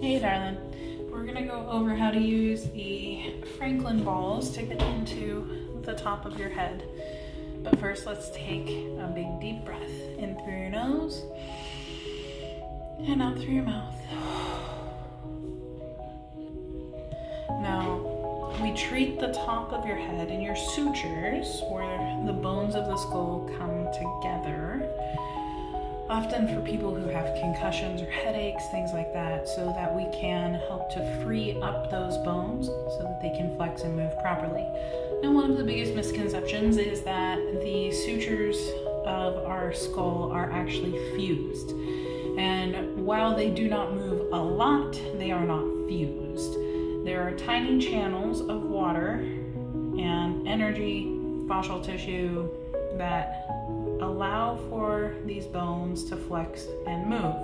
Hey darling, we're gonna go over how to use the Franklin balls to get into the top of your head. But first let's take a big deep breath in through your nose and out through your mouth. Now we treat the top of your head and your sutures, where the bones of the skull come together, often for people who have concussions or headaches, things like that, so that we can help to free up those bones so that they can flex and move properly. Now, one of the biggest misconceptions is that the sutures of our skull are actually fused. And while they do not move a lot, they are not fused. There are tiny channels of water and energy, fascial tissue, that allow for these bones to flex and move.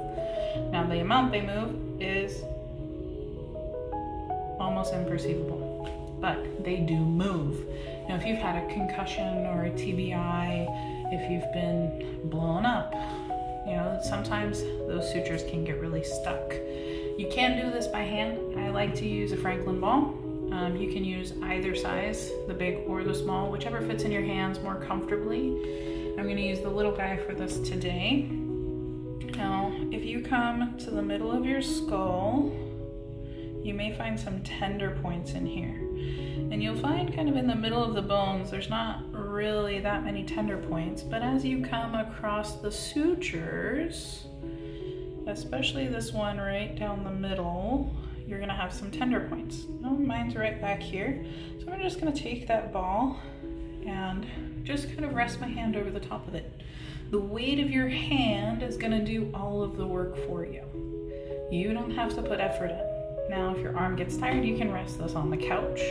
Now, the amount they move is almost imperceivable, but they do move. Now, if you've had a concussion or a TBI, if you've been blown up, sometimes those sutures can get really stuck. You can do this by hand. I like to use a Franklin ball. You can use either size, the big or the small, whichever fits in your hands more comfortably. I'm going to use the little guy for this today. Now, if you come to the middle of your skull, you may find some tender points in here. And you'll find kind of in the middle of the bones, there's not really that many tender points, but as you come across the sutures, especially this one right down the middle, you're gonna have some tender points. Oh, mine's right back here. So I'm just gonna take that ball and just kind of rest my hand over the top of it. The weight of your hand is gonna do all of the work for you. You don't have to put effort in. Now, if your arm gets tired, you can rest this on the couch.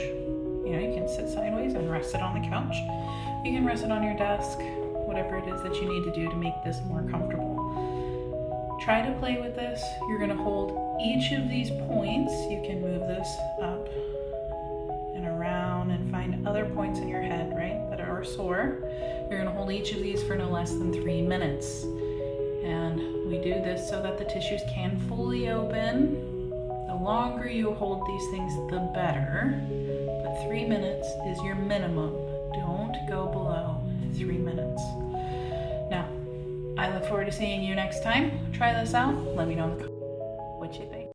You can sit sideways and rest it on the couch. You can rest it on your desk, whatever it is that you need to do to make this more comfortable. Try to play with this. You're gonna hold each of these points. You can move this up and around and find other points in your head, right, that are sore. You're gonna hold each of these for no less than 3 minutes. And we do this so that the tissues can fully open. The longer you hold these things, the better. But 3 minutes is your minimum. Don't go below 3 minutes. Now, I look forward to seeing you next time. Try this out. Let me know in the comments what you think.